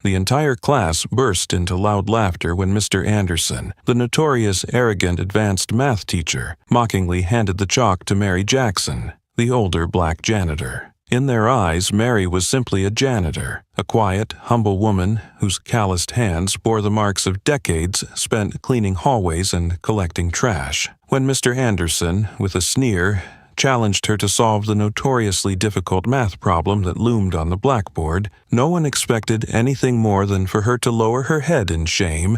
The entire class burst into loud laughter when Mr. Anderson, the notorious arrogant advanced math teacher, mockingly handed the chalk to Mary Jackson, the older black janitor. In their eyes, Mary was simply a janitor, a quiet, humble woman whose calloused hands bore the marks of decades spent cleaning hallways and collecting trash. When Mr. Anderson, with a sneer, challenged her to solve the notoriously difficult math problem that loomed on the blackboard, no one expected anything more than for her to lower her head in shame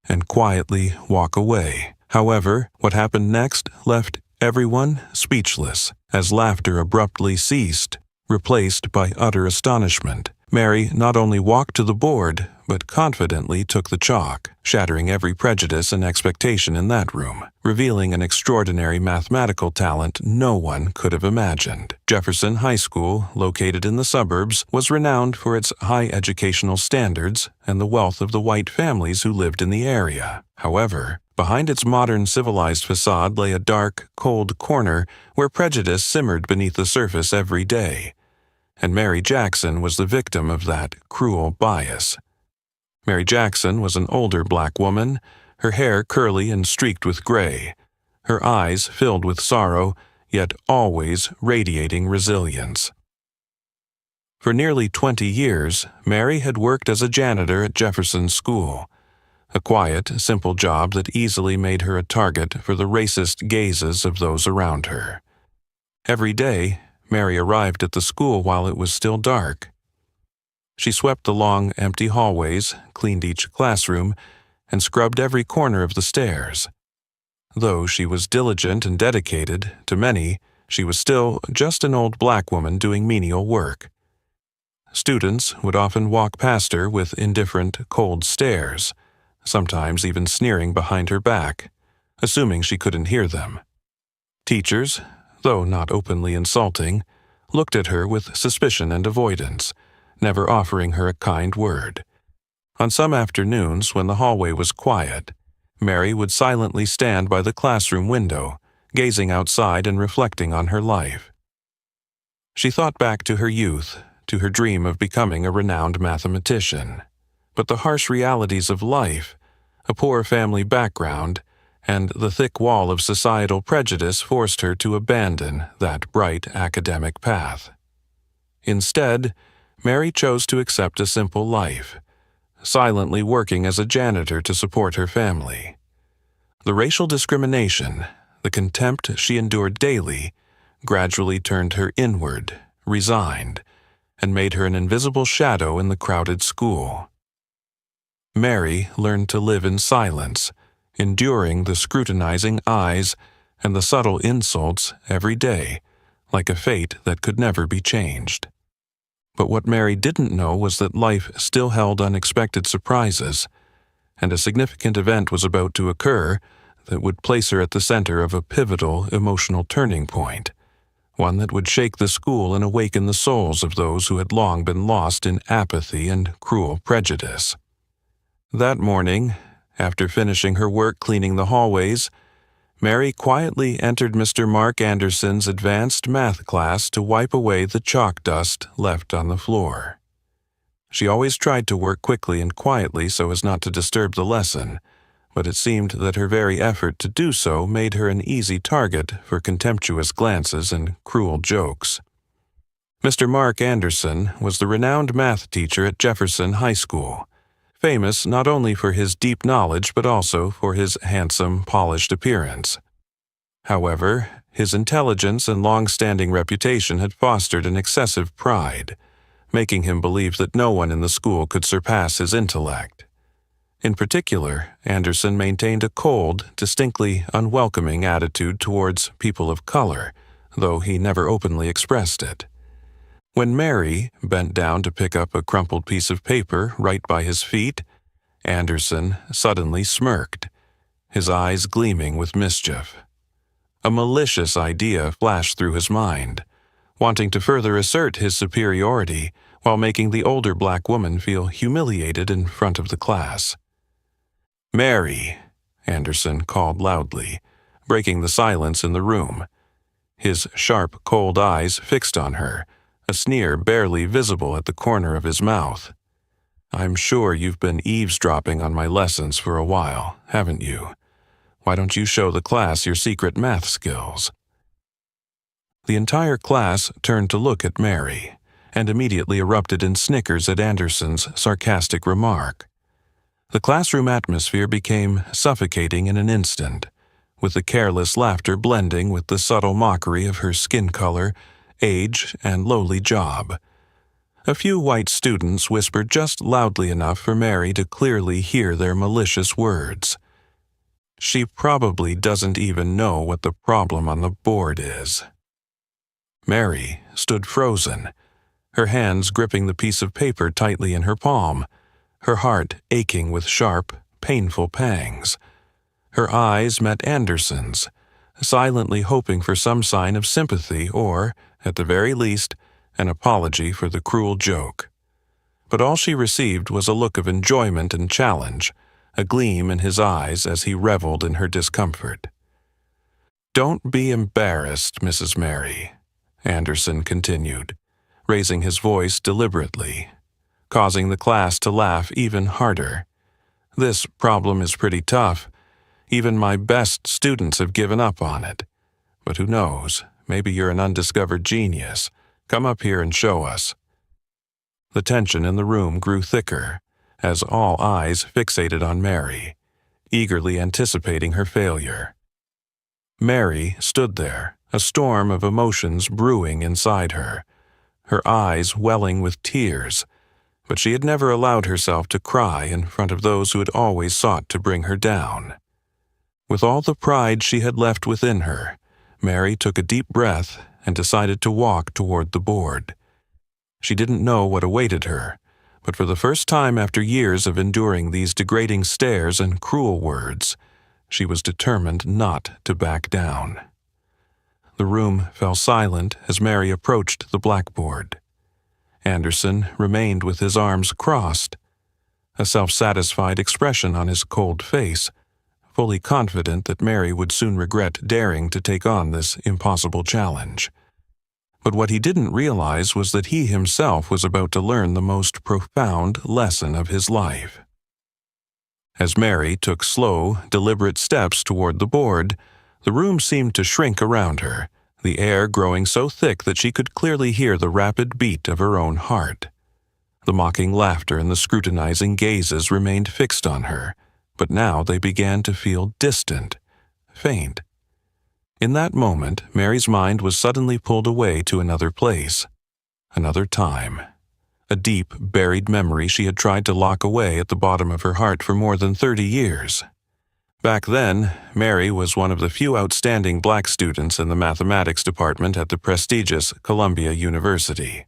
and quietly walk away. However, what happened next left everyone speechless, as laughter abruptly ceased, replaced by utter astonishment. Mary not only walked to the board, but confidently took the chalk, shattering every prejudice and expectation in that room, revealing an extraordinary mathematical talent no one could have imagined. Jefferson High School, located in the suburbs, was renowned for its high educational standards and the wealth of the white families who lived in the area. However, behind its modern civilized facade lay a dark, cold corner where prejudice simmered beneath the surface every day. And Mary Jackson was the victim of that cruel bias. Mary Jackson was an older black woman, her hair curly and streaked with gray, her eyes filled with sorrow, yet always radiating resilience. For nearly 20 years, Mary had worked as a janitor at Jefferson School, a quiet, simple job that easily made her a target for the racist gazes of those around her. Every day, Mary arrived at the school while it was still dark. She swept the long, empty hallways, cleaned each classroom, and scrubbed every corner of the stairs. Though she was diligent and dedicated, to many, she was still just an old black woman doing menial work. Students would often walk past her with indifferent, cold stares, sometimes even sneering behind her back, assuming she couldn't hear them. Teachers, though not openly insulting, looked at her with suspicion and avoidance, never offering her a kind word. On some afternoons, when the hallway was quiet, Mary would silently stand by the classroom window, gazing outside and reflecting on her life. She thought back to her youth, to her dream of becoming a renowned mathematician. But the harsh realities of life, a poor family background, and the thick wall of societal prejudice forced her to abandon that bright academic path. Instead, Mary chose to accept a simple life, silently working as a janitor to support her family. The racial discrimination, the contempt she endured daily, gradually turned her inward, resigned, and made her an invisible shadow in the crowded school. Mary learned to live in silence, enduring the scrutinizing eyes and the subtle insults every day, like a fate that could never be changed. But what Mary didn't know was that life still held unexpected surprises, and a significant event was about to occur that would place her at the center of a pivotal emotional turning point, one that would shake the school and awaken the souls of those who had long been lost in apathy and cruel prejudice. That morning, after finishing her work cleaning the hallways, Mary quietly entered Mr. Mark Anderson's advanced math class to wipe away the chalk dust left on the floor. She always tried to work quickly and quietly so as not to disturb the lesson, but it seemed that her very effort to do so made her an easy target for contemptuous glances and cruel jokes. Mr. Mark Anderson was the renowned math teacher at Jefferson High School, famous not only for his deep knowledge but also for his handsome, polished appearance. However, his intelligence and long-standing reputation had fostered an excessive pride, making him believe that no one in the school could surpass his intellect. In particular, Anderson maintained a cold, distinctly unwelcoming attitude towards people of color, though he never openly expressed it. When Mary bent down to pick up a crumpled piece of paper right by his feet, Anderson suddenly smirked, his eyes gleaming with mischief. A malicious idea flashed through his mind, wanting to further assert his superiority while making the older black woman feel humiliated in front of the class. "Mary," Anderson called loudly, breaking the silence in the room, his sharp, cold eyes fixed on her, a sneer barely visible at the corner of his mouth. I'm sure you've been eavesdropping on my lessons for a while, haven't you? Why don't you show the class your secret math skills?" The entire class turned to look at Mary, and immediately erupted in snickers at Anderson's sarcastic remark. The classroom atmosphere became suffocating in an instant, with the careless laughter blending with the subtle mockery of her skin color, age, and lowly job. A few white students whispered just loudly enough for Mary to clearly hear their malicious words. "She probably doesn't even know what the problem on the board is." Mary stood frozen, her hands gripping the piece of paper tightly in her palm, her heart aching with sharp, painful pangs. Her eyes met Anderson's, silently hoping for some sign of sympathy or, at the very least, an apology for the cruel joke. But all she received was a look of enjoyment and challenge, a gleam in his eyes as he reveled in her discomfort. "Don't be embarrassed, Mrs. Mary," Anderson continued, raising his voice deliberately, causing the class to laugh even harder. "This problem is pretty tough. Even my best students have given up on it. But who knows, maybe you're an undiscovered genius. Come up here and show us." The tension in the room grew thicker, as all eyes fixated on Mary, eagerly anticipating her failure. Mary stood there, a storm of emotions brewing inside her, her eyes welling with tears, but she had never allowed herself to cry in front of those who had always sought to bring her down. With all the pride she had left within her, Mary took a deep breath and decided to walk toward the board. She didn't know what awaited her, but for the first time after years of enduring these degrading stares and cruel words, she was determined not to back down. The room fell silent as Mary approached the blackboard. Anderson remained with his arms crossed, a self-satisfied expression on his cold face, fully confident that Mary would soon regret daring to take on this impossible challenge. But what he didn't realize was that he himself was about to learn the most profound lesson of his life. As Mary took slow, deliberate steps toward the board, the room seemed to shrink around her, the air growing so thick that she could clearly hear the rapid beat of her own heart. The mocking laughter and the scrutinizing gazes remained fixed on her, but now they began to feel distant, faint. In that moment, Mary's mind was suddenly pulled away to another place, another time, a deep, buried memory she had tried to lock away at the bottom of her heart for more than 30 years. Back then, Mary was one of the few outstanding black students in the mathematics department at the prestigious Columbia University.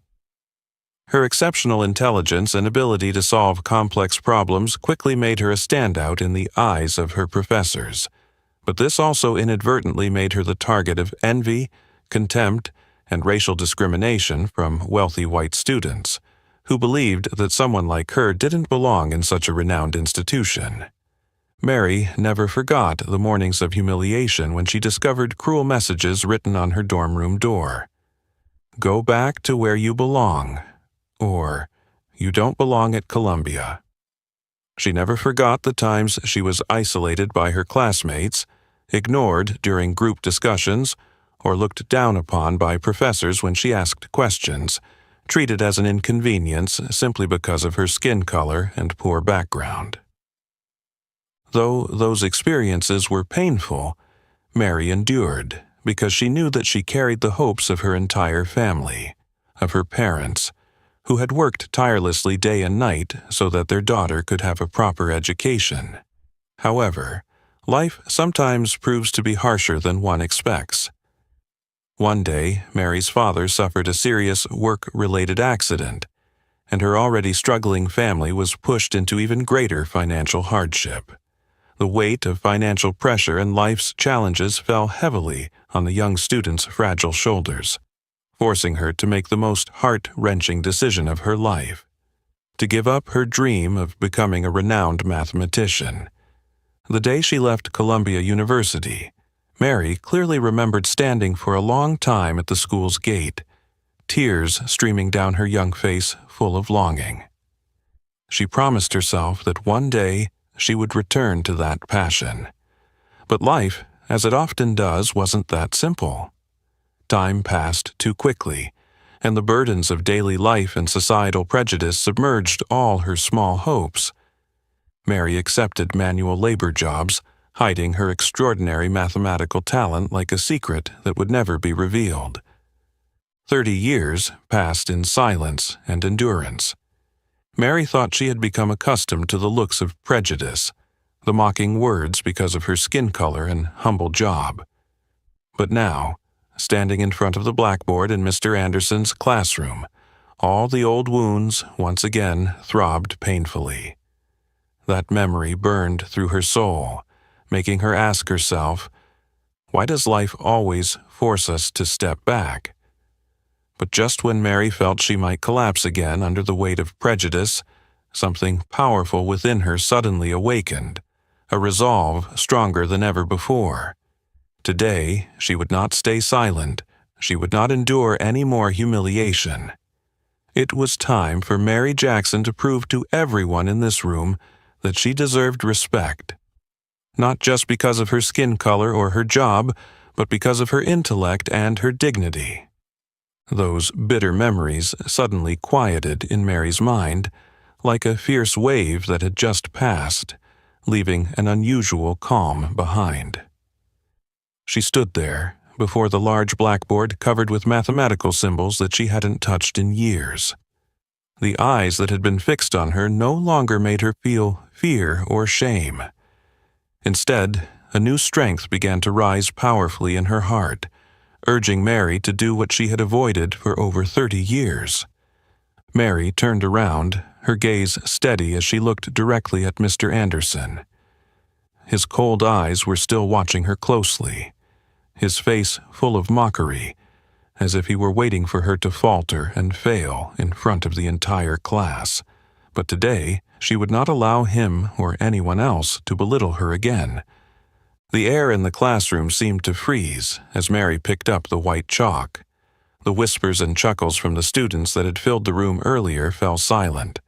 Her exceptional intelligence and ability to solve complex problems quickly made her a standout in the eyes of her professors, but this also inadvertently made her the target of envy, contempt, and racial discrimination from wealthy white students, who believed that someone like her didn't belong in such a renowned institution. Mary never forgot the mornings of humiliation when she discovered cruel messages written on her dorm room door. "Go back to where you belong," or "You don't belong at Columbia." She never forgot the times she was isolated by her classmates, ignored during group discussions, or looked down upon by professors when she asked questions, treated as an inconvenience simply because of her skin color and poor background. Though those experiences were painful, Mary endured because she knew that she carried the hopes of her entire family, of her parents, who had worked tirelessly day and night so that their daughter could have a proper education. However, life sometimes proves to be harsher than one expects. One day, Mary's father suffered a serious work-related accident, and her already struggling family was pushed into even greater financial hardship. The weight of financial pressure and life's challenges fell heavily on the young student's fragile shoulders, forcing her to make the most heart-wrenching decision of her life: to give up her dream of becoming a renowned mathematician. The day she left Columbia University, Mary clearly remembered standing for a long time at the school's gate, tears streaming down her young face full of longing. She promised herself that one day she would return to that passion. But life, as it often does, wasn't that simple. Time passed too quickly, and the burdens of daily life and societal prejudice submerged all her small hopes. Mary accepted manual labor jobs, hiding her extraordinary mathematical talent like a secret that would never be revealed. 30 years passed in silence and endurance. Mary thought she had become accustomed to the looks of prejudice, the mocking words because of her skin color and humble job. But now, standing in front of the blackboard in Mr. Anderson's classroom, all the old wounds once again throbbed painfully. That memory burned through her soul, making her ask herself, why does life always force us to step back? But just when Mary felt she might collapse again under the weight of prejudice, something powerful within her suddenly awakened, a resolve stronger than ever before. Today, she would not stay silent. She would not endure any more humiliation. It was time for Mary Jackson to prove to everyone in this room that she deserved respect. Not just because of her skin color or her job, but because of her intellect and her dignity. Those bitter memories suddenly quieted in Mary's mind, like a fierce wave that had just passed, leaving an unusual calm behind. She stood there, before the large blackboard covered with mathematical symbols that she hadn't touched in years. The eyes that had been fixed on her no longer made her feel fear or shame. Instead, a new strength began to rise powerfully in her heart, urging Mary to do what she had avoided for over 30 years. Mary turned around, her gaze steady as she looked directly at Mr. Anderson. His cold eyes were still watching her closely, his face full of mockery, as if he were waiting for her to falter and fail in front of the entire class. But today, she would not allow him or anyone else to belittle her again. The air in the classroom seemed to freeze as Mary picked up the white chalk. The whispers and chuckles from the students that had filled the room earlier fell silent,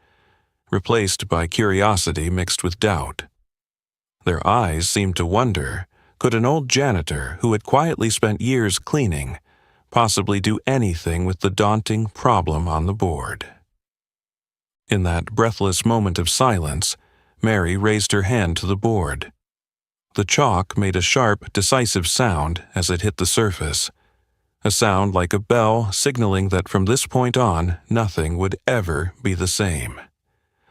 replaced by curiosity mixed with doubt. Their eyes seemed to wonder, could an old janitor who had quietly spent years cleaning possibly do anything with the daunting problem on the board? In that breathless moment of silence, Mary raised her hand to the board. The chalk made a sharp, decisive sound as it hit the surface, a sound like a bell signaling that from this point on, nothing would ever be the same.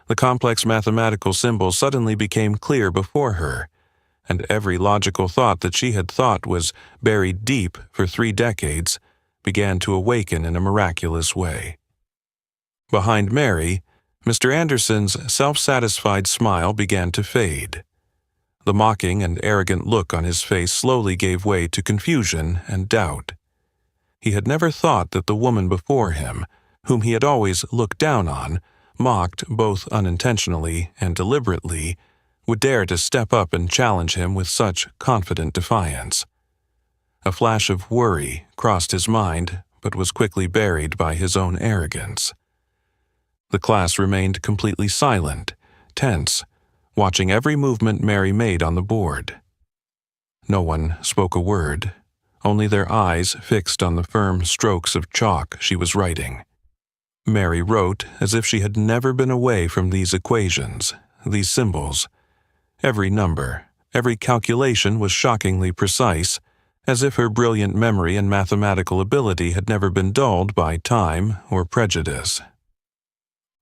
The complex mathematical symbols suddenly became clear before her, and every logical thought that she had thought was buried deep for 3 decades began to awaken in a miraculous way. Behind Mary, Mr. Anderson's self-satisfied smile began to fade. The mocking and arrogant look on his face slowly gave way to confusion and doubt. He had never thought that the woman before him, whom he had always looked down on, mocked both unintentionally and deliberately, would dare to step up and challenge him with such confident defiance. A flash of worry crossed his mind, but was quickly buried by his own arrogance. The class remained completely silent, tense, watching every movement Mary made on the board. No one spoke a word, only their eyes fixed on the firm strokes of chalk she was writing. Mary wrote as if she had never been away from these equations, these symbols. Every number, every calculation was shockingly precise, as if her brilliant memory and mathematical ability had never been dulled by time or prejudice.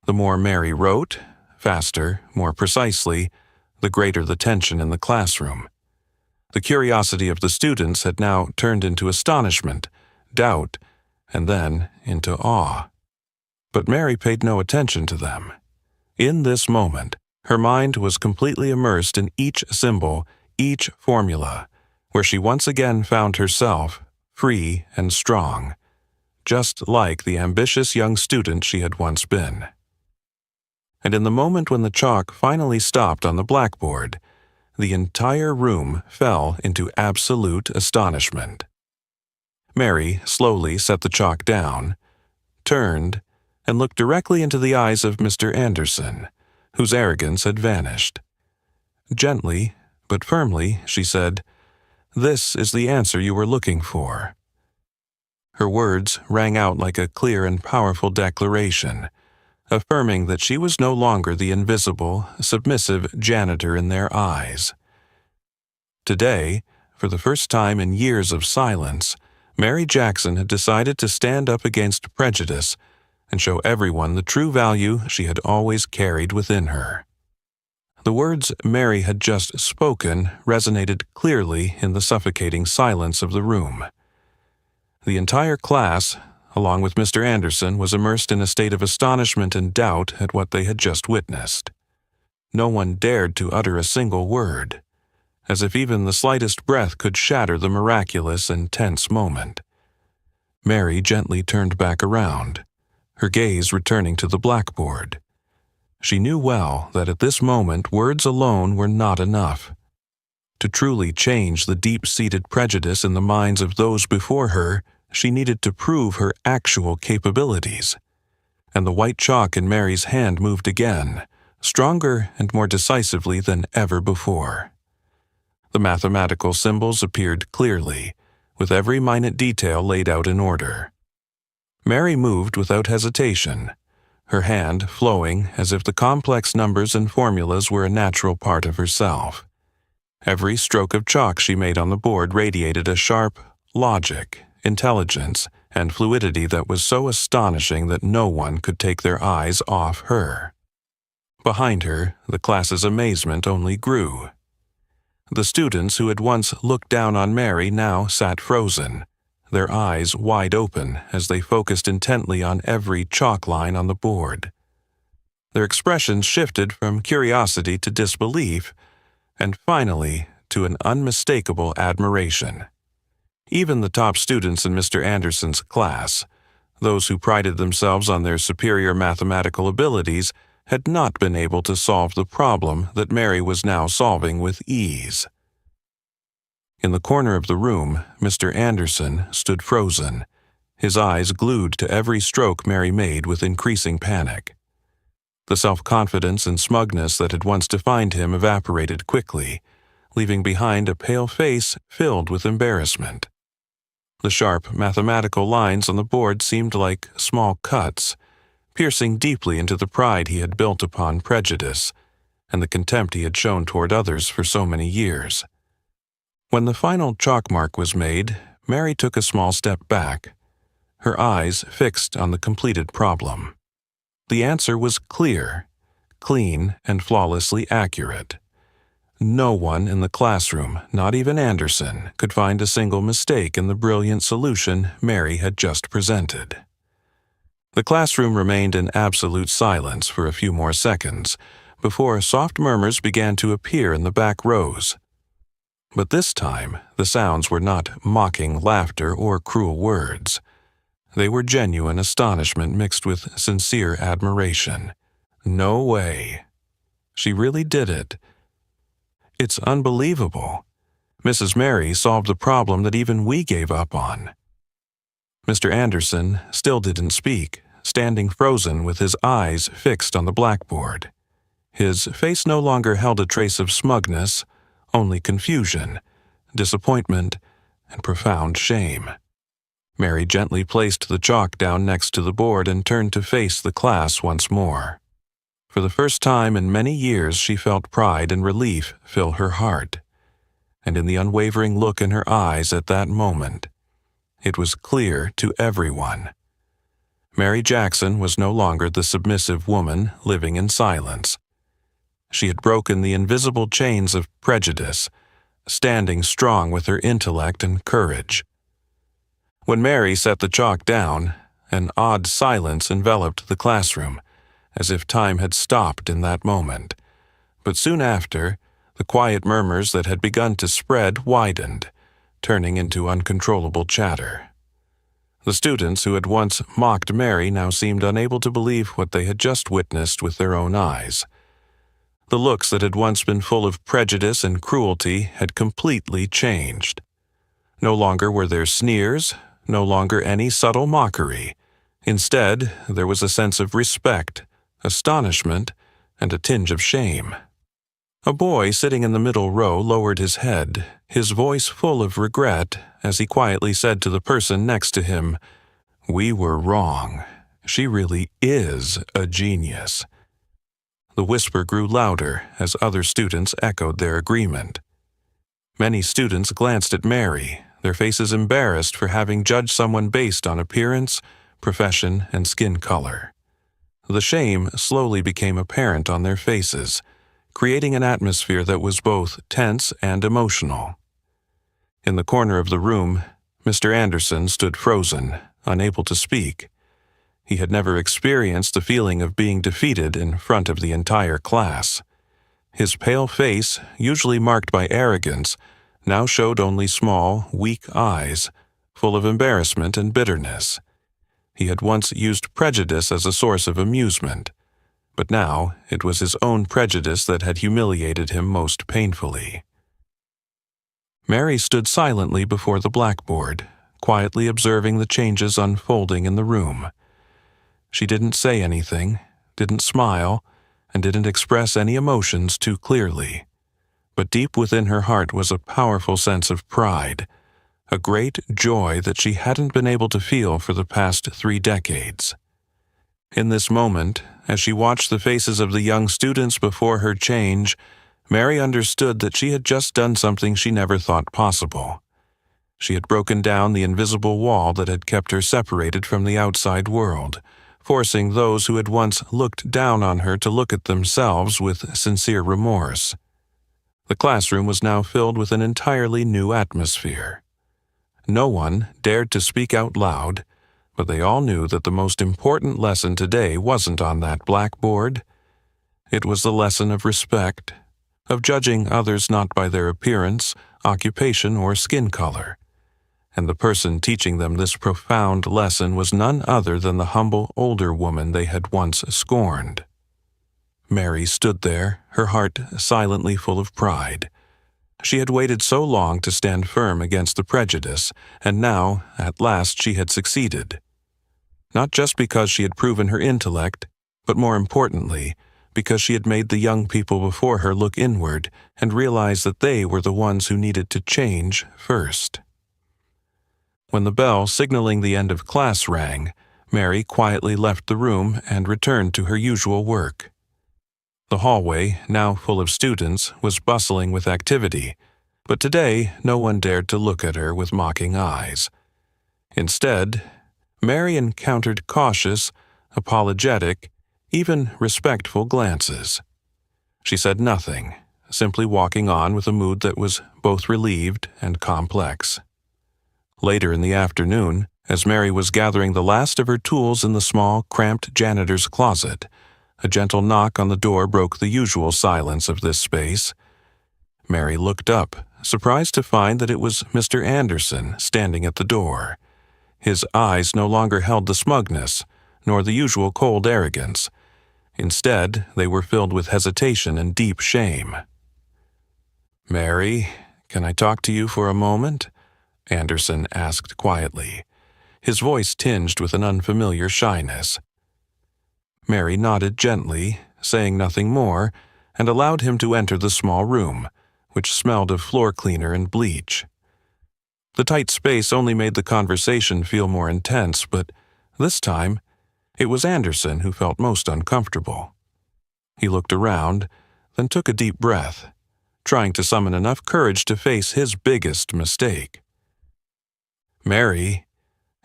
The more Mary wrote, faster, more precisely, the greater the tension in the classroom. The curiosity of the students had now turned into astonishment, doubt, and then into awe. But Mary paid no attention to them. In this moment, her mind was completely immersed in each symbol, each formula, where she once again found herself free and strong, just like the ambitious young student she had once been. And in the moment when the chalk finally stopped on the blackboard, the entire room fell into absolute astonishment. Mary slowly set the chalk down, turned, and looked directly into the eyes of Mr. Anderson, whose arrogance had vanished. Gently, but firmly, she said, "This is the answer you were looking for." Her words rang out like a clear and powerful declaration, affirming that she was no longer the invisible, submissive janitor in their eyes. Today, for the first time in years of silence, Mary Jackson had decided to stand up against prejudice and show everyone the true value she had always carried within her. The words Mary had just spoken resonated clearly in the suffocating silence of the room. The entire class, along with Mr. Anderson, was immersed in a state of astonishment and doubt at what they had just witnessed. No one dared to utter a single word, as if even the slightest breath could shatter the miraculous and tense moment. Mary gently turned back around, her gaze returning to the blackboard. She knew well that at this moment words alone were not enough. To truly change the deep-seated prejudice in the minds of those before her, she needed to prove her actual capabilities. And the white chalk in Mary's hand moved again, stronger and more decisively than ever before. The mathematical symbols appeared clearly, with every minute detail laid out in order. Mary moved without hesitation, her hand flowing as if the complex numbers and formulas were a natural part of herself. Every stroke of chalk she made on the board radiated a sharp logic, intelligence, and fluidity that was so astonishing that no one could take their eyes off her. Behind her, the class's amazement only grew. The students who had once looked down on Mary now sat frozen, their eyes wide open as they focused intently on every chalk line on the board. Their expressions shifted from curiosity to disbelief, and finally to an unmistakable admiration. Even the top students in Mr. Anderson's class, those who prided themselves on their superior mathematical abilities, had not been able to solve the problem that Mary was now solving with ease. In the corner of the room, Mr. Anderson stood frozen, his eyes glued to every stroke Mary made with increasing panic. The self-confidence and smugness that had once defined him evaporated quickly, leaving behind a pale face filled with embarrassment. The sharp mathematical lines on the board seemed like small cuts, piercing deeply into the pride he had built upon prejudice and the contempt he had shown toward others for so many years. When the final chalk mark was made, Mary took a small step back, her eyes fixed on the completed problem. The answer was clear, clean, and flawlessly accurate. No one in the classroom, not even Anderson, could find a single mistake in the brilliant solution Mary had just presented. The classroom remained in absolute silence for a few more seconds before soft murmurs began to appear in the back rows. But this time, the sounds were not mocking laughter or cruel words. They were genuine astonishment mixed with sincere admiration. No way. She really did it. It's unbelievable. Mrs. Mary solved the problem that even we gave up on. Mr. Anderson still didn't speak, standing frozen with his eyes fixed on the blackboard. His face no longer held a trace of smugness, only confusion, disappointment, and profound shame. Mary gently placed the chalk down next to the board and turned to face the class once more. For the first time in many years, she felt pride and relief fill her heart. And in the unwavering look in her eyes at that moment, it was clear to everyone. Mary Jackson was no longer the submissive woman living in silence. She had broken the invisible chains of prejudice, standing strong with her intellect and courage. When Mary set the chalk down, an odd silence enveloped the classroom, as if time had stopped in that moment. But soon after, the quiet murmurs that had begun to spread widened, turning into uncontrollable chatter. The students who had once mocked Mary now seemed unable to believe what they had just witnessed with their own eyes. The looks that had once been full of prejudice and cruelty had completely changed. No longer were there sneers, no longer any subtle mockery. Instead, there was a sense of respect, astonishment, and a tinge of shame. A boy sitting in the middle row lowered his head, his voice full of regret, as he quietly said to the person next to him, "We were wrong. She really is a genius." The whisper grew louder as other students echoed their agreement. Many students glanced at Mary, their faces embarrassed for having judged someone based on appearance, profession, and skin color. The shame slowly became apparent on their faces, creating an atmosphere that was both tense and emotional. In the corner of the room, Mr. Anderson stood frozen, unable to speak. He had never experienced the feeling of being defeated in front of the entire class. His pale face, usually marked by arrogance, now showed only small, weak eyes, full of embarrassment and bitterness. He had once used prejudice as a source of amusement, but now it was his own prejudice that had humiliated him most painfully. Mary stood silently before the blackboard, quietly observing the changes unfolding in the room. She didn't say anything, didn't smile, and didn't express any emotions too clearly. But deep within her heart was a powerful sense of pride, a great joy that she hadn't been able to feel for the past 3 decades. In this moment, as she watched the faces of the young students before her change, Mary understood that she had just done something she never thought possible. She had broken down the invisible wall that had kept her separated from the outside world, forcing those who had once looked down on her to look at themselves with sincere remorse. The classroom was now filled with an entirely new atmosphere. No one dared to speak out loud, but they all knew that the most important lesson today wasn't on that blackboard. It was the lesson of respect, of judging others not by their appearance, occupation, or skin color. And the person teaching them this profound lesson was none other than the humble older woman they had once scorned. Mary stood there, her heart silently full of pride. She had waited so long to stand firm against the prejudice, and now, at last, she had succeeded. Not just because she had proven her intellect, but more importantly, because she had made the young people before her look inward and realize that they were the ones who needed to change first. When the bell signaling the end of class rang, Mary quietly left the room and returned to her usual work. The hallway, now full of students, was bustling with activity, but today no one dared to look at her with mocking eyes. Instead, Mary encountered cautious, apologetic, even respectful glances. She said nothing, simply walking on with a mood that was both relieved and complex. Later in the afternoon, as Mary was gathering the last of her tools in the small, cramped janitor's closet, a gentle knock on the door broke the usual silence of this space. Mary looked up, surprised to find that it was Mr. Anderson standing at the door. His eyes no longer held the smugness, nor the usual cold arrogance. Instead, they were filled with hesitation and deep shame. "Mary, can I talk to you for a moment?" Anderson asked quietly, his voice tinged with an unfamiliar shyness. Mary nodded gently, saying nothing more, and allowed him to enter the small room, which smelled of floor cleaner and bleach. The tight space only made the conversation feel more intense, but this time, it was Anderson who felt most uncomfortable. He looked around, then took a deep breath, trying to summon enough courage to face his biggest mistake. "Mary,"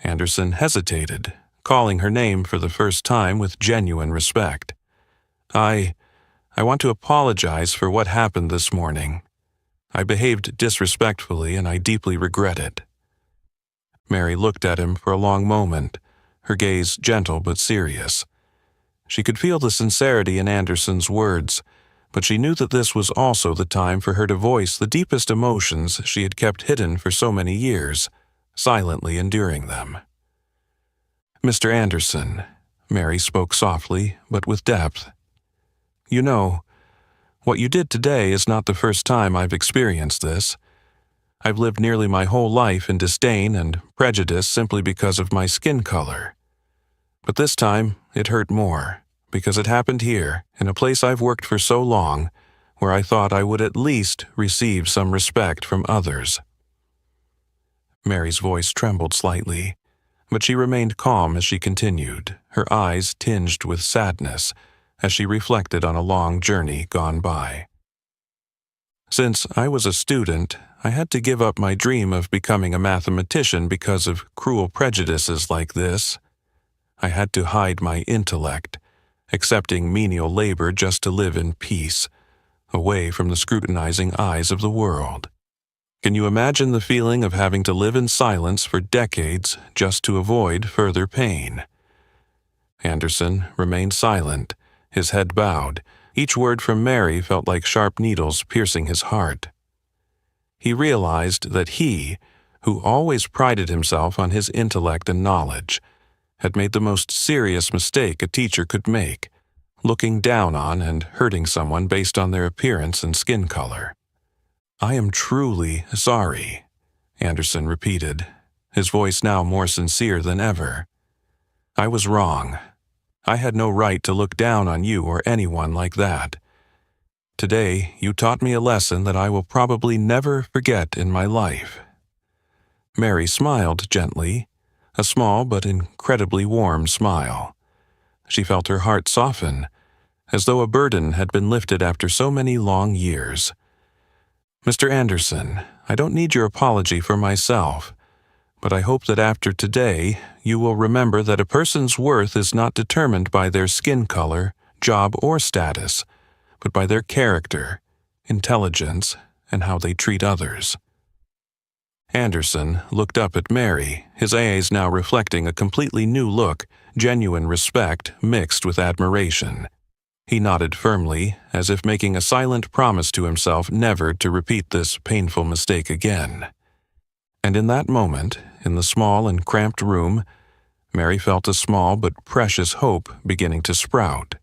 Anderson hesitated, calling her name for the first time with genuine respect. I want to apologize for what happened this morning. I behaved disrespectfully and I deeply regret it." Mary looked at him for a long moment, her gaze gentle but serious. She could feel the sincerity in Anderson's words, but she knew that this was also the time for her to voice the deepest emotions she had kept hidden for so many years, silently enduring them. "Mr. Anderson," Mary spoke softly, but with depth. "You know, what you did today is not the first time I've experienced this. I've lived nearly my whole life in disdain and prejudice simply because of my skin color. But this time, it hurt more, because it happened here, in a place I've worked for so long, where I thought I would at least receive some respect from others." Mary's voice trembled slightly, but she remained calm as she continued, her eyes tinged with sadness as she reflected on a long journey gone by. "Since I was a student, I had to give up my dream of becoming a mathematician because of cruel prejudices like this. I had to hide my intellect, accepting menial labor just to live in peace, away from the scrutinizing eyes of the world. Can you imagine the feeling of having to live in silence for decades just to avoid further pain?" Anderson remained silent, his head bowed. Each word from Mary felt like sharp needles piercing his heart. He realized that he, who always prided himself on his intellect and knowledge, had made the most serious mistake a teacher could make, looking down on and hurting someone based on their appearance and skin color. "I am truly sorry," Anderson repeated, his voice now more sincere than ever. "I was wrong. I had no right to look down on you or anyone like that. Today, you taught me a lesson that I will probably never forget in my life." Mary smiled gently, a small but incredibly warm smile. She felt her heart soften, as though a burden had been lifted after so many long years. "Mr. Anderson, I don't need your apology for myself, but I hope that after today you will remember that a person's worth is not determined by their skin color, job, or status, but by their character, intelligence, and how they treat others." Anderson looked up at Mary, his eyes now reflecting a completely new look, genuine respect mixed with admiration. He nodded firmly, as if making a silent promise to himself never to repeat this painful mistake again. And in that moment, in the small and cramped room, Mary felt a small but precious hope beginning to sprout.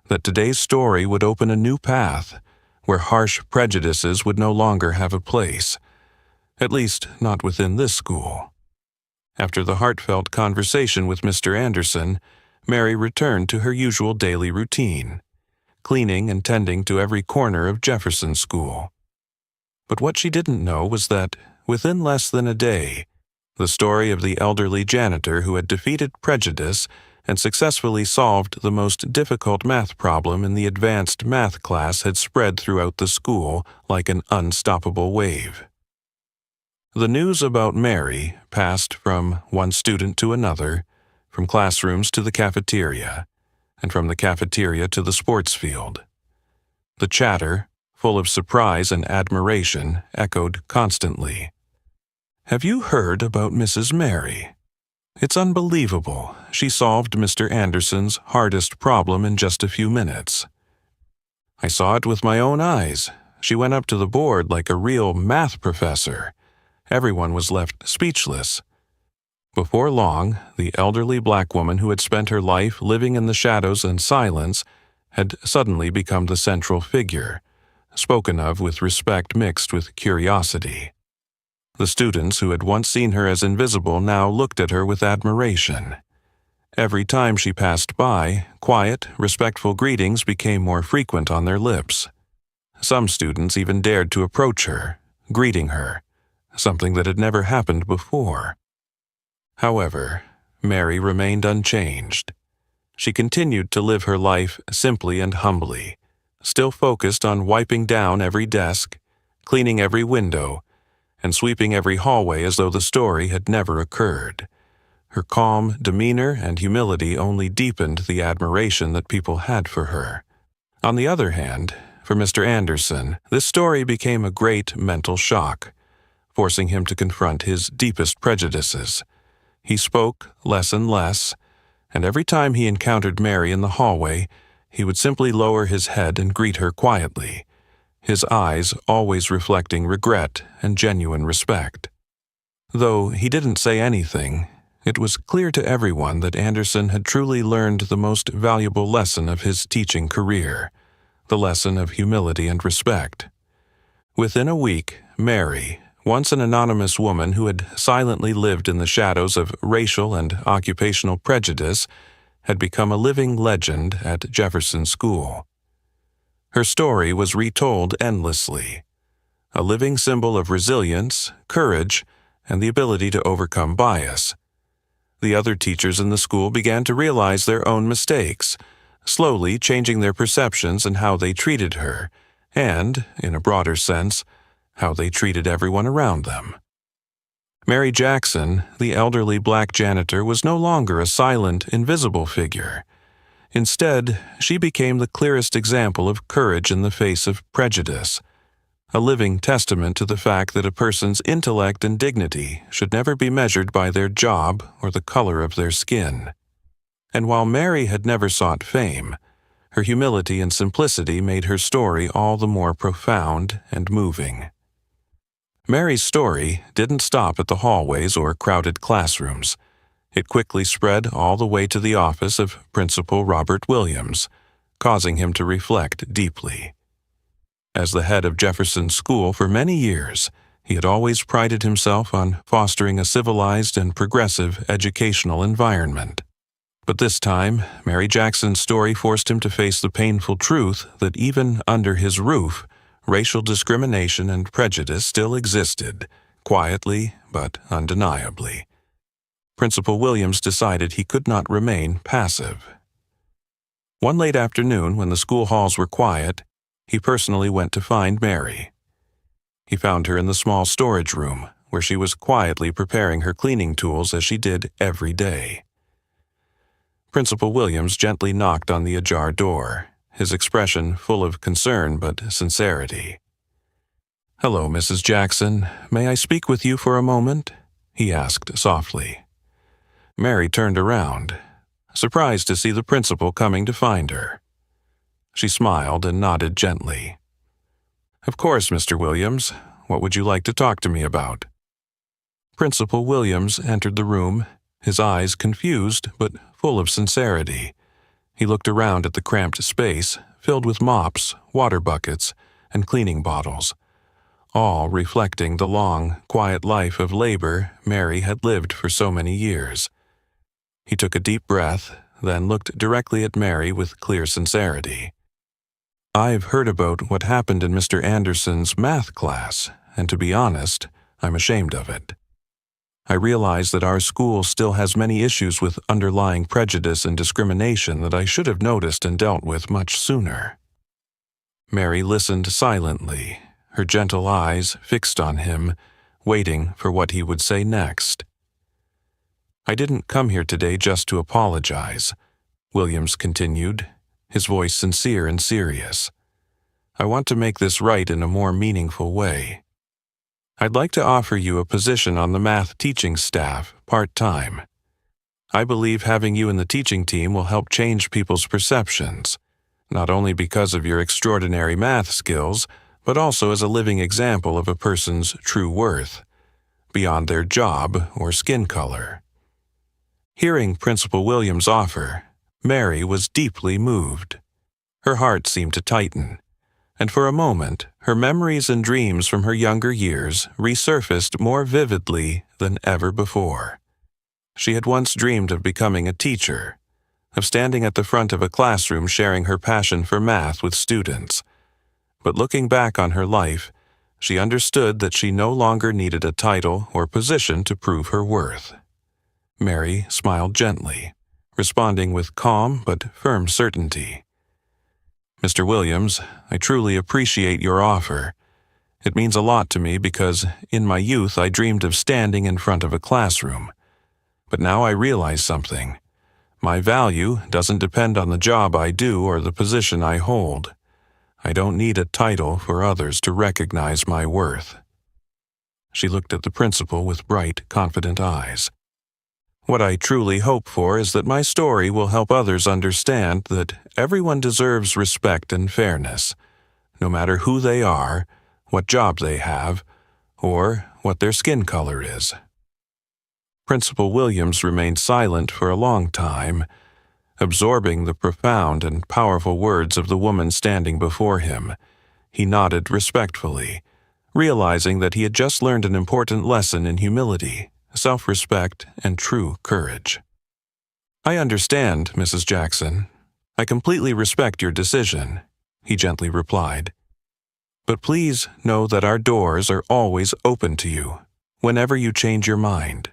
That today's story would open a new path, where harsh prejudices would no longer have a place, at least not within this school. After the heartfelt conversation with Mr. Anderson, Mary returned to her usual daily routine, cleaning and tending to every corner of Jefferson School. But what she didn't know was that, within less than a day, the story of the elderly janitor who had defeated prejudice and successfully solved the most difficult math problem in the advanced math class had spread throughout the school like an unstoppable wave. The news about Mary passed from one student to another, from classrooms to the cafeteria, and from the cafeteria to the sports field. The chatter, full of surprise and admiration, echoed constantly. "Have you heard about Mrs. Mary? It's unbelievable. She solved Mr. Anderson's hardest problem in just a few minutes. I saw it with my own eyes. She went up to the board like a real math professor. Everyone was left speechless." Before long, the elderly black woman who had spent her life living in the shadows and silence had suddenly become the central figure, spoken of with respect mixed with curiosity. The students who had once seen her as invisible now looked at her with admiration. Every time she passed by, quiet, respectful greetings became more frequent on their lips. Some students even dared to approach her, greeting her, something that had never happened before. However, Mary remained unchanged. She continued to live her life simply and humbly, still focused on wiping down every desk, cleaning every window, and sweeping every hallway as though the story had never occurred. Her calm demeanor and humility only deepened the admiration that people had for her. On the other hand, for Mr. Anderson, this story became a great mental shock, forcing him to confront his deepest prejudices. He spoke less and less, and every time he encountered Mary in the hallway, he would simply lower his head and greet her quietly, his eyes always reflecting regret and genuine respect. Though he didn't say anything, it was clear to everyone that Anderson had truly learned the most valuable lesson of his teaching career, the lesson of humility and respect. Within a week, Mary, once an anonymous woman who had silently lived in the shadows of racial and occupational prejudice, had become a living legend at Jefferson School. Her story was retold endlessly, a living symbol of resilience, courage, and the ability to overcome bias. The other teachers in the school began to realize their own mistakes, slowly changing their perceptions and how they treated her, and, in a broader sense, how they treated everyone around them. Mary Jackson, the elderly black janitor, was no longer a silent, invisible figure. Instead, she became the clearest example of courage in the face of prejudice, a living testament to the fact that a person's intellect and dignity should never be measured by their job or the color of their skin. And while Mary had never sought fame, her humility and simplicity made her story all the more profound and moving. Mary's story didn't stop at the hallways or crowded classrooms. It quickly spread all the way to the office of Principal Robert Williams, causing him to reflect deeply. As the head of Jefferson School for many years, he had always prided himself on fostering a civilized and progressive educational environment. But this time, Mary Jackson's story forced him to face the painful truth that even under his roof, racial discrimination and prejudice still existed, quietly but undeniably. Principal Williams decided he could not remain passive. One late afternoon, when the school halls were quiet, he personally went to find Mary. He found her in the small storage room, where she was quietly preparing her cleaning tools as she did every day. Principal Williams gently knocked on the ajar door, his expression full of concern but sincerity. "Hello, Mrs. Jackson. May I speak with you for a moment?" he asked softly. Mary turned around, surprised to see the principal coming to find her. She smiled and nodded gently. "Of course, Mr. Williams. What would you like to talk to me about?" Principal Williams entered the room, his eyes confused but full of sincerity. He looked around at the cramped space, filled with mops, water buckets, and cleaning bottles, all reflecting the long, quiet life of labor Mary had lived for so many years. He took a deep breath, then looked directly at Mary with clear sincerity. "I've heard about what happened in Mr. Anderson's math class, and to be honest, I'm ashamed of it. I realize that our school still has many issues with underlying prejudice and discrimination that I should have noticed and dealt with much sooner." Mary listened silently, her gentle eyes fixed on him, waiting for what he would say next. "I didn't come here today just to apologize," Williams continued, his voice sincere and serious. "I want to make this right in a more meaningful way. I'd like to offer you a position on the math teaching staff, part-time. I believe having you in the teaching team will help change people's perceptions, not only because of your extraordinary math skills, but also as a living example of a person's true worth, beyond their job or skin color." Hearing Principal Williams' offer, Mary was deeply moved. Her heart seemed to tighten, and for a moment, her memories and dreams from her younger years resurfaced more vividly than ever before. She had once dreamed of becoming a teacher, of standing at the front of a classroom sharing her passion for math with students. But looking back on her life, she understood that she no longer needed a title or position to prove her worth. Mary smiled gently, responding with calm but firm certainty. "Mr. Williams, I truly appreciate your offer. It means a lot to me because in my youth I dreamed of standing in front of a classroom. But now I realize something. My value doesn't depend on the job I do or the position I hold. I don't need a title for others to recognize my worth." She looked at the principal with bright, confident eyes. "What I truly hope for is that my story will help others understand that everyone deserves respect and fairness, no matter who they are, what job they have, or what their skin color is." Principal Williams remained silent for a long time, absorbing the profound and powerful words of the woman standing before him. He nodded respectfully, realizing that he had just learned an important lesson in humility, self-respect, and true courage. "I understand, Mrs. Jackson. I completely respect your decision," he gently replied. "But please know that our doors are always open to you, whenever you change your mind."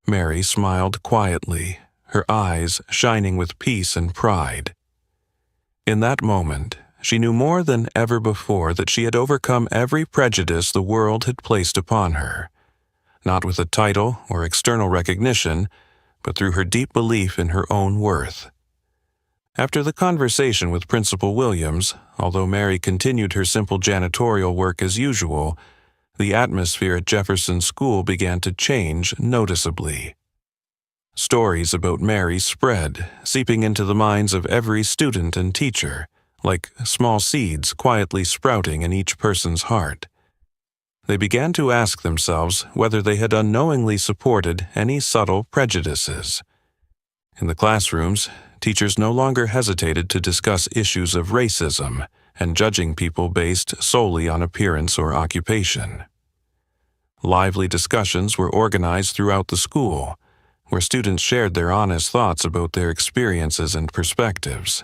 Mary smiled quietly, her eyes shining with peace and pride. In that moment, she knew more than ever before that she had overcome every prejudice the world had placed upon her, not with a title or external recognition, but through her deep belief in her own worth. After the conversation with Principal Williams, although Mary continued her simple janitorial work as usual, the atmosphere at Jefferson School began to change noticeably. Stories about Mary spread, seeping into the minds of every student and teacher, like small seeds quietly sprouting in each person's heart. They began to ask themselves whether they had unknowingly supported any subtle prejudices. In the classrooms, teachers no longer hesitated to discuss issues of racism and judging people based solely on appearance or occupation. Lively discussions were organized throughout the school, where students shared their honest thoughts about their experiences and perspectives.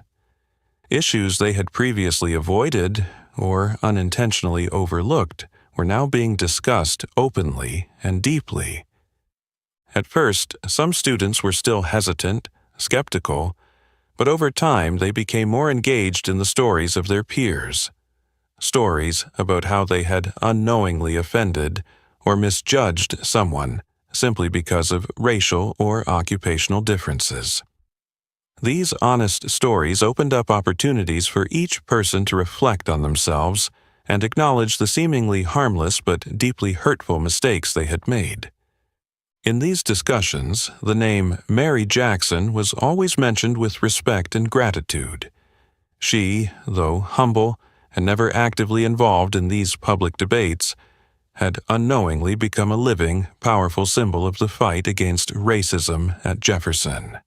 Issues they had previously avoided or unintentionally overlooked were now being discussed openly and deeply. At first, some students were still hesitant, skeptical, but over time they became more engaged in the stories of their peers. Stories about how they had unknowingly offended or misjudged someone simply because of racial or occupational differences. These honest stories opened up opportunities for each person to reflect on themselves and acknowledge the seemingly harmless but deeply hurtful mistakes they had made. In these discussions, the name Mary Jackson was always mentioned with respect and gratitude. She, though humble and never actively involved in these public debates, had unknowingly become a living, powerful symbol of the fight against racism at Jefferson.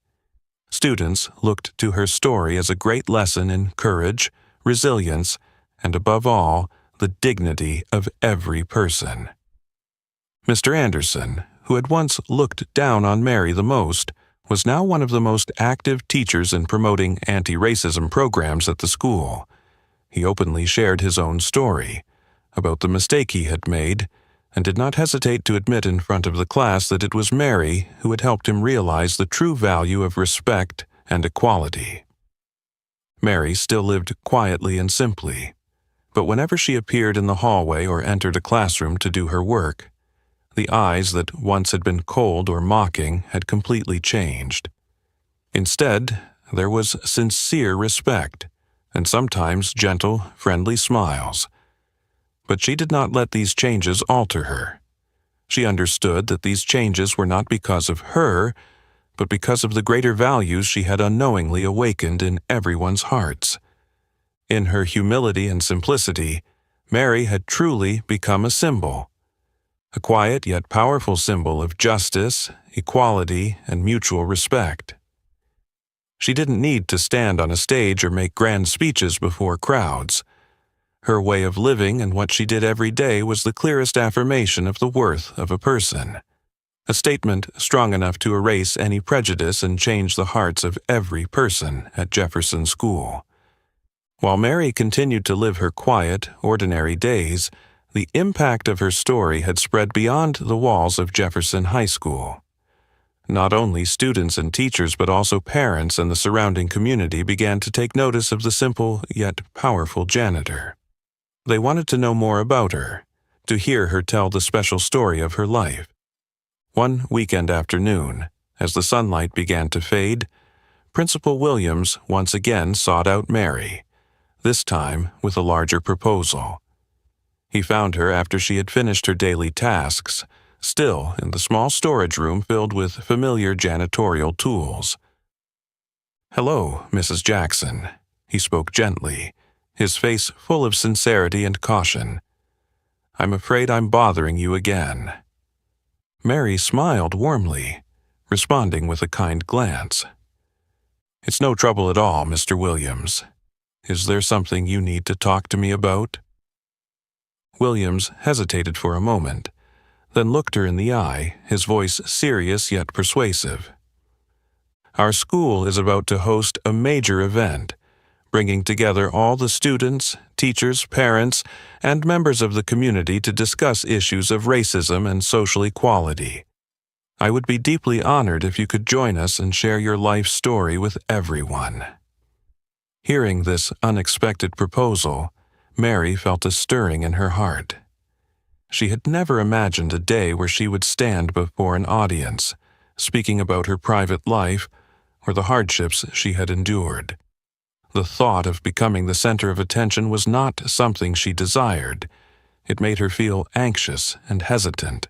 Students looked to her story as a great lesson in courage, resilience, and above all, the dignity of every person. Mr. Anderson, who had once looked down on Mary the most, was now one of the most active teachers in promoting anti-racism programs at the school. He openly shared his own story about the mistake he had made, and did not hesitate to admit in front of the class that it was Mary who had helped him realize the true value of respect and equality. Mary still lived quietly and simply, but whenever she appeared in the hallway or entered a classroom to do her work, the eyes that once had been cold or mocking had completely changed. Instead, there was sincere respect, and sometimes gentle, friendly smiles. But she did not let these changes alter her. She understood that these changes were not because of her, but because of the greater values she had unknowingly awakened in everyone's hearts. In her humility and simplicity, Mary had truly become a symbol, a quiet yet powerful symbol of justice, equality, and mutual respect. She didn't need to stand on a stage or make grand speeches before crowds. Her way of living and what she did every day was the clearest affirmation of the worth of a person, a statement strong enough to erase any prejudice and change the hearts of every person at Jefferson School. While Mary continued to live her quiet, ordinary days, the impact of her story had spread beyond the walls of Jefferson High School. Not only students and teachers but also parents and the surrounding community began to take notice of the simple yet powerful janitor. They wanted to know more about her, to hear her tell the special story of her life. One weekend afternoon, as the sunlight began to fade, Principal Williams once again sought out Mary, this time with a larger proposal. He found her after she had finished her daily tasks, still in the small storage room filled with familiar janitorial tools. "Hello, Mrs. Jackson," he spoke gently, his face full of sincerity and caution. "I'm afraid I'm bothering you again." Mary smiled warmly, responding with a kind glance. "It's no trouble at all, Mr. Williams. Is there something you need to talk to me about?" Williams hesitated for a moment, then looked her in the eye, his voice serious yet persuasive. Our school is about to host a major event, bringing together all the students, teachers, parents, and members of the community to discuss issues of racism and social equality. I would be deeply honored if you could join us and share your life story with everyone." Hearing this unexpected proposal, Mary felt a stirring in her heart. She had never imagined a day where she would stand before an audience, speaking about her private life or the hardships she had endured. The thought of becoming the center of attention was not something she desired. It made her feel anxious and hesitant.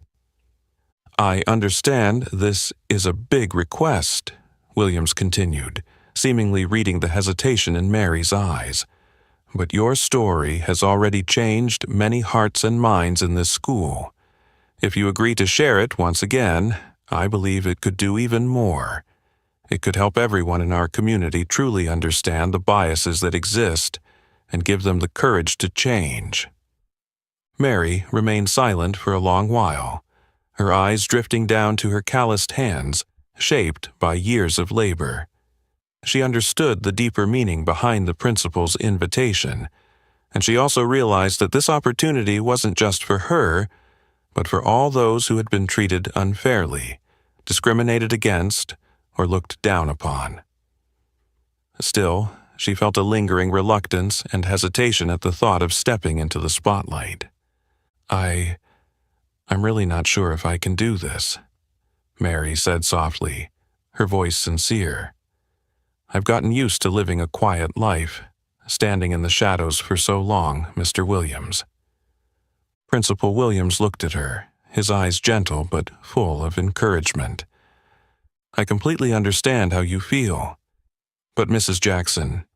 "I understand this is a big request," Williams continued, seemingly reading the hesitation in Mary's eyes. "But your story has already changed many hearts and minds in this school. If you agree to share it once again, I believe it could do even more. It could help everyone in our community truly understand the biases that exist and give them the courage to change." Mary remained silent for a long while, her eyes drifting down to her calloused hands, shaped by years of labor. She understood the deeper meaning behind the principal's invitation, and she also realized that this opportunity wasn't just for her, but for all those who had been treated unfairly, discriminated against, or looked down upon. Still, she felt a lingering reluctance and hesitation at the thought of stepping into the spotlight. I'm really not sure if I can do this," Mary said softly, her voice sincere. "I've gotten used to living a quiet life, standing in the shadows for so long, Mr. Williams." Principal Williams looked at her, his eyes gentle but full of encouragement. "I completely understand how you feel. But Mrs. Jackson,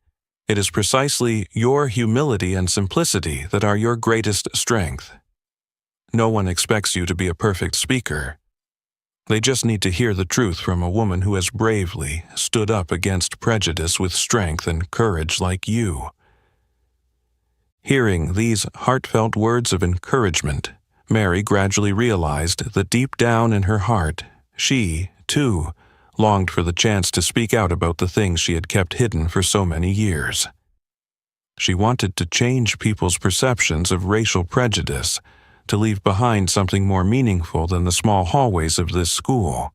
it is precisely your humility and simplicity that are your greatest strength. No one expects you to be a perfect speaker. They just need to hear the truth from a woman who has bravely stood up against prejudice with strength and courage like you." Hearing these heartfelt words of encouragement, Mary gradually realized that deep down in her heart, she, too, longed for the chance to speak out about the things she had kept hidden for so many years. She wanted to change people's perceptions of racial prejudice, to leave behind something more meaningful than the small hallways of this school.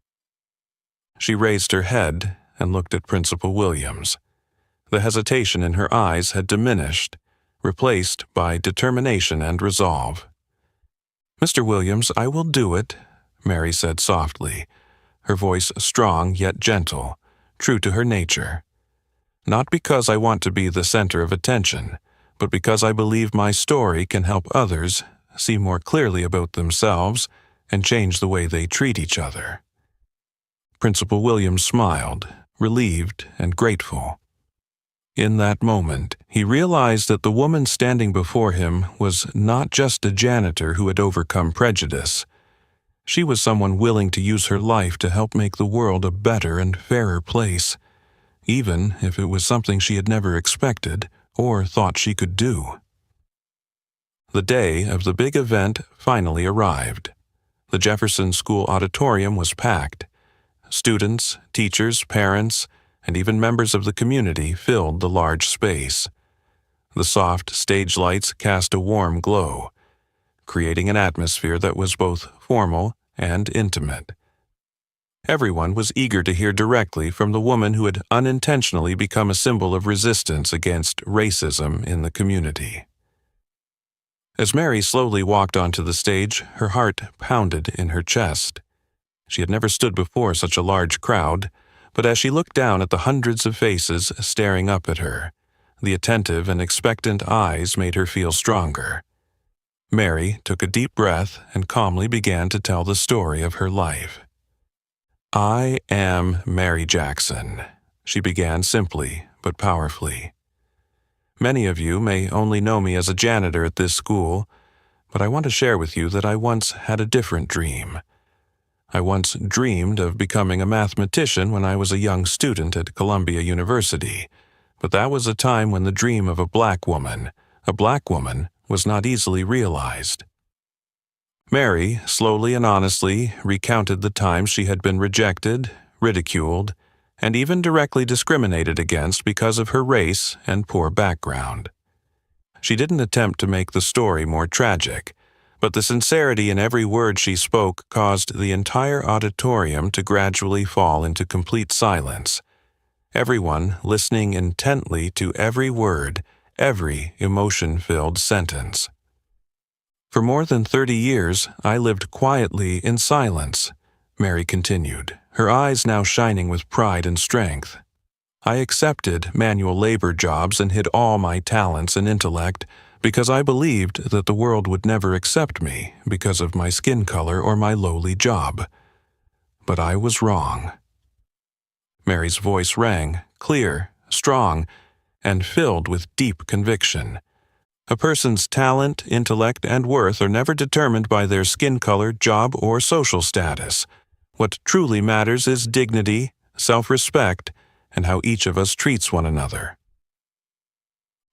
She raised her head and looked at Principal Williams. The hesitation in her eyes had diminished, replaced by determination and resolve. "Mr. Williams, I will do it," Mary said softly, her voice strong yet gentle, true to her nature. "Not because I want to be the center of attention, but because I believe my story can help others see more clearly about themselves and change the way they treat each other." Principal Williams smiled, relieved and grateful. In that moment, he realized that the woman standing before him was not just a janitor who had overcome prejudice. She was someone willing to use her life to help make the world a better and fairer place, even if it was something she had never expected or thought she could do. The day of the big event finally arrived. The Jefferson School auditorium was packed. Students, teachers, parents, and even members of the community filled the large space. The soft stage lights cast a warm glow, creating an atmosphere that was both formal and intimate. Everyone was eager to hear directly from the woman who had unintentionally become a symbol of resistance against racism in the community. As Mary slowly walked onto the stage, her heart pounded in her chest. She had never stood before such a large crowd, but as she looked down at the hundreds of faces staring up at her, the attentive and expectant eyes made her feel stronger. Mary took a deep breath and calmly began to tell the story of her life. "I am Mary Jackson," she began simply but powerfully. "Many of you may only know me as a janitor at this school, but I want to share with you that I once had a different dream. I once dreamed of becoming a mathematician when I was a young student at Columbia University, but that was a time when the dream of a black woman, was not easily realized." Mary slowly and honestly recounted the times she had been rejected, ridiculed, and even directly discriminated against because of her race and poor background. She didn't attempt to make the story more tragic, but the sincerity in every word she spoke caused the entire auditorium to gradually fall into complete silence, everyone listening intently to every word, every emotion-filled sentence. For more than 30 years, I lived quietly in silence, Mary continued, her eyes now shining with pride and strength. I accepted manual labor jobs and hid all my talents and intellect because I believed that the world would never accept me because of my skin color or my lowly job. But I was wrong. Mary's voice rang, clear, strong, and filled with deep conviction. A person's talent, intellect, and worth are never determined by their skin color, job, or social status. What truly matters is dignity, self-respect, and how each of us treats one another.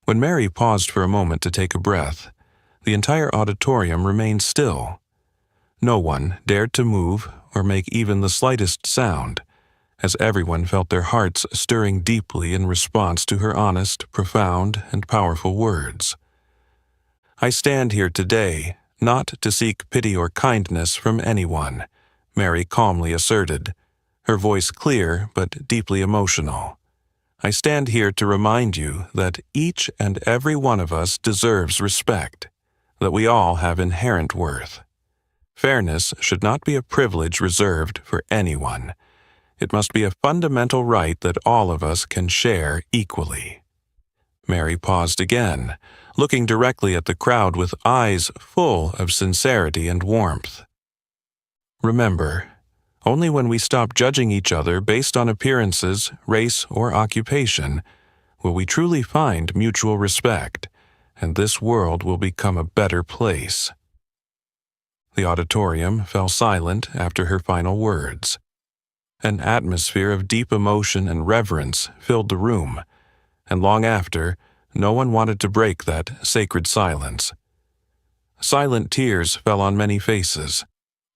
When Mary paused for a moment to take a breath, the entire auditorium remained still. No one dared to move or make even the slightest sound, as everyone felt their hearts stirring deeply in response to her honest, profound, and powerful words. I stand here today not to seek pity or kindness from anyone, Mary calmly asserted, her voice clear but deeply emotional. I stand here to remind you that each and every one of us deserves respect, that we all have inherent worth. Fairness should not be a privilege reserved for anyone. It must be a fundamental right that all of us can share equally. Mary paused again, looking directly at the crowd with eyes full of sincerity and warmth. Remember, only when we stop judging each other based on appearances, race, or occupation will we truly find mutual respect, and this world will become a better place. The auditorium fell silent after her final words. An atmosphere of deep emotion and reverence filled the room, and long after, no one wanted to break that sacred silence. Silent tears fell on many faces,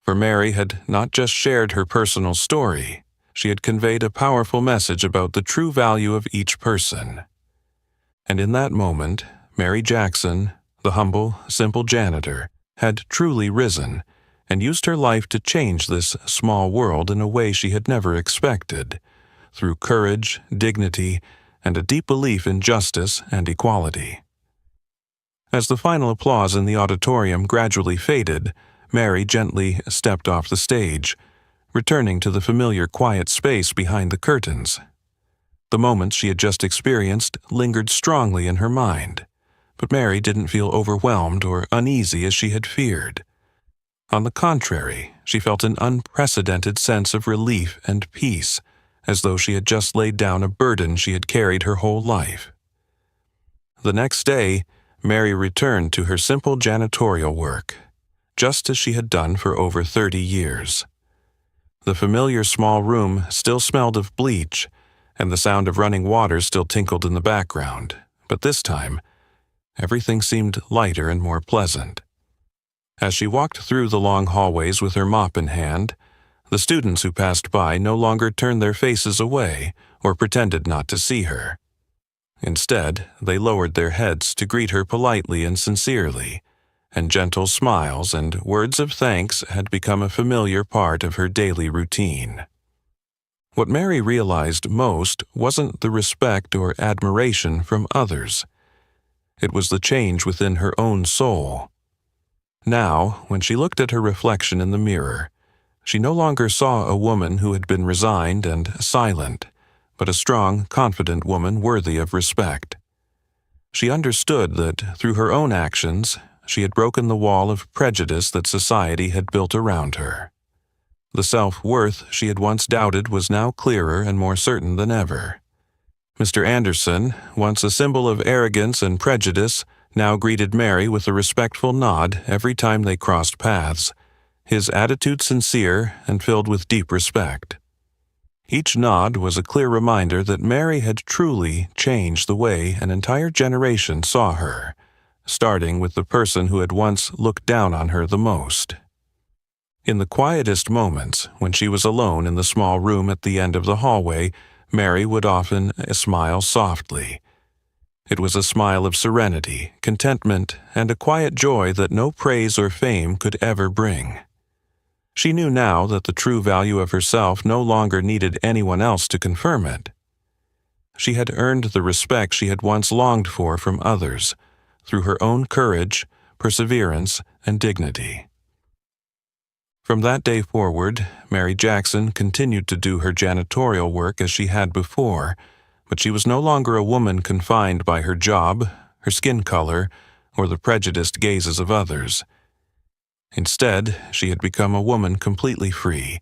for Mary had not just shared her personal story, she had conveyed a powerful message about the true value of each person. And in that moment, Mary Jackson, the humble, simple janitor, had truly risen and used her life to change this small world in a way she had never expected, through courage, dignity, and a deep belief in justice and equality. As the final applause in the auditorium gradually faded, Mary gently stepped off the stage, returning to the familiar quiet space behind the curtains. The moments she had just experienced lingered strongly in her mind, but Mary didn't feel overwhelmed or uneasy as she had feared. On the contrary, she felt an unprecedented sense of relief and peace, as though she had just laid down a burden she had carried her whole life. The next day, Mary returned to her simple janitorial work, just as she had done for over 30 years. The familiar small room still smelled of bleach, and the sound of running water still tinkled in the background, but this time, everything seemed lighter and more pleasant. As she walked through the long hallways with her mop in hand, the students who passed by no longer turned their faces away or pretended not to see her. Instead, they lowered their heads to greet her politely and sincerely, and gentle smiles and words of thanks had become a familiar part of her daily routine. What Mary realized most wasn't the respect or admiration from others. It was the change within her own soul. Now, when she looked at her reflection in the mirror, she no longer saw a woman who had been resigned and silent, but a strong, confident woman worthy of respect. She understood that, through her own actions, she had broken the wall of prejudice that society had built around her. The self-worth she had once doubted was now clearer and more certain than ever. Mr. Anderson, once a symbol of arrogance and prejudice, now greeted Mary with a respectful nod every time they crossed paths, his attitude sincere and filled with deep respect. Each nod was a clear reminder that Mary had truly changed the way an entire generation saw her, starting with the person who had once looked down on her the most. In the quietest moments, when she was alone in the small room at the end of the hallway, Mary would often smile softly. It was a smile of serenity, contentment, and a quiet joy that no praise or fame could ever bring. She knew now that the true value of herself no longer needed anyone else to confirm it. She had earned the respect she had once longed for from others, through her own courage, perseverance, and dignity. From that day forward, Mary Jackson continued to do her janitorial work as she had before, but she was no longer a woman confined by her job, her skin color, or the prejudiced gazes of others. Instead, she had become a woman completely free.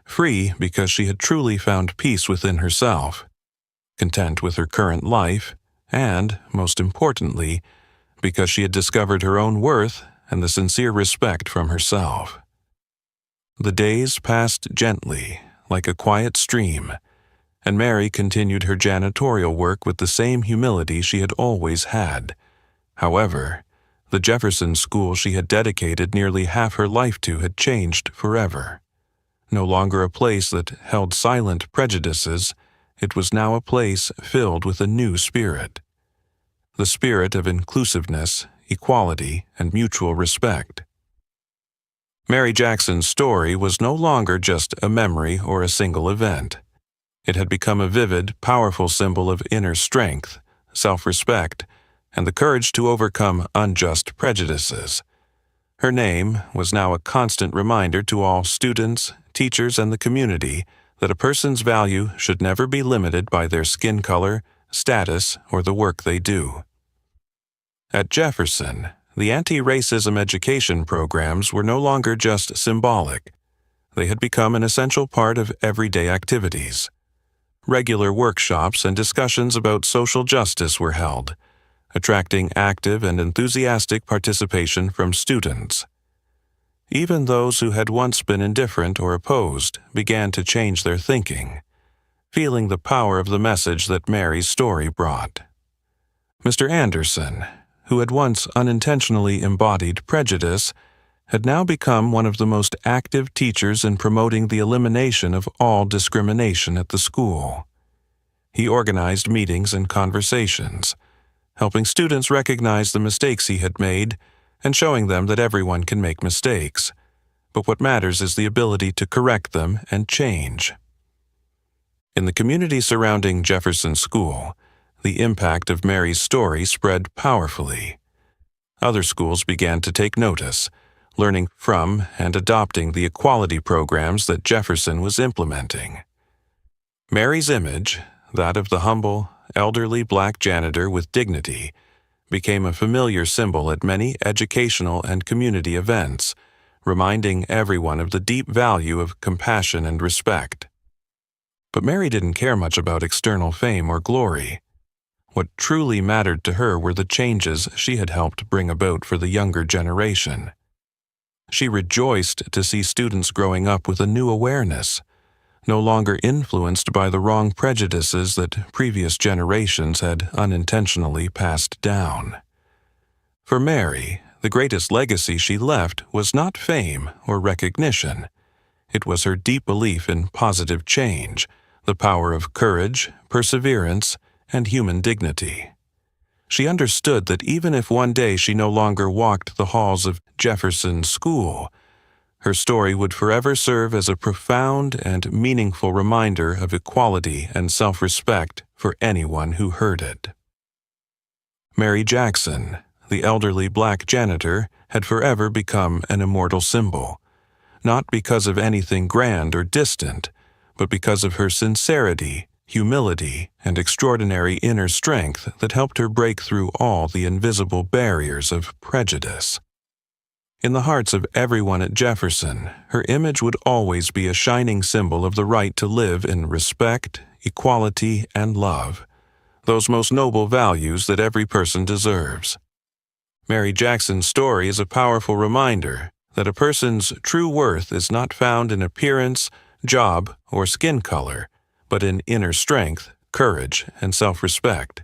Free because she had truly found peace within herself, content with her current life, and, most importantly, because she had discovered her own worth and the sincere respect from herself. The days passed gently, like a quiet stream, and Mary continued her janitorial work with the same humility she had always had. However, the Jefferson School she had dedicated nearly half her life to had changed forever. No longer a place that held silent prejudices, it was now a place filled with a new spirit. The spirit of inclusiveness, equality, and mutual respect. Mary Jackson's story was no longer just a memory or a single event. It had become a vivid, powerful symbol of inner strength, self-respect, and the courage to overcome unjust prejudices. Her name was now a constant reminder to all students, teachers, and the community that a person's value should never be limited by their skin color, status, or the work they do. At Jefferson, the anti-racism education programs were no longer just symbolic. They had become an essential part of everyday activities. Regular workshops and discussions about social justice were held, attracting active and enthusiastic participation from students. Even those who had once been indifferent or opposed began to change their thinking, feeling the power of the message that Mary's story brought. Mr. Anderson, who had once unintentionally embodied prejudice, had now become one of the most active teachers in promoting the elimination of all discrimination at the school. He organized meetings and conversations, helping students recognize the mistakes he had made and showing them that everyone can make mistakes, but what matters is the ability to correct them and change. In the community surrounding Jefferson School, the impact of Mary's story spread powerfully. Other schools began to take notice, learning from and adopting the equality programs that Jefferson was implementing. Mary's image, that of the humble, elderly black janitor with dignity, became a familiar symbol at many educational and community events, reminding everyone of the deep value of compassion and respect. But Mary didn't care much about external fame or glory. What truly mattered to her were the changes she had helped bring about for the younger generation. She rejoiced to see students growing up with a new awareness, no longer influenced by the wrong prejudices that previous generations had unintentionally passed down. For Mary, the greatest legacy she left was not fame or recognition. It was her deep belief in positive change, the power of courage, perseverance, and human dignity. She understood that even if one day she no longer walked the halls of Jefferson School, her story would forever serve as a profound and meaningful reminder of equality and self-respect for anyone who heard it. Mary Jackson, the elderly black janitor, had forever become an immortal symbol, not because of anything grand or distant, but because of her sincerity, humility, and extraordinary inner strength that helped her break through all the invisible barriers of prejudice. In the hearts of everyone at Jefferson, her image would always be a shining symbol of the right to live in respect, equality, and love, those most noble values that every person deserves. Mary Jackson's story is a powerful reminder that a person's true worth is not found in appearance, job, or skin color, but in inner strength, courage, and self-respect.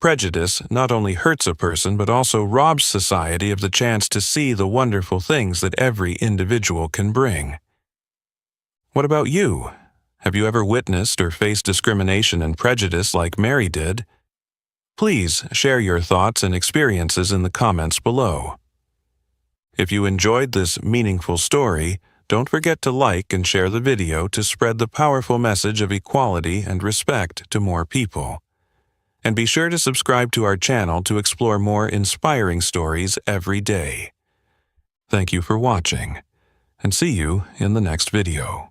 Prejudice not only hurts a person but also robs society of the chance to see the wonderful things that every individual can bring. What about you? Have you ever witnessed or faced discrimination and prejudice like Mary did? Please share your thoughts and experiences in the comments below. If you enjoyed this meaningful story, don't forget to like and share the video to spread the powerful message of equality and respect to more people. And be sure to subscribe to our channel to explore more inspiring stories every day. Thank you for watching, and see you in the next video.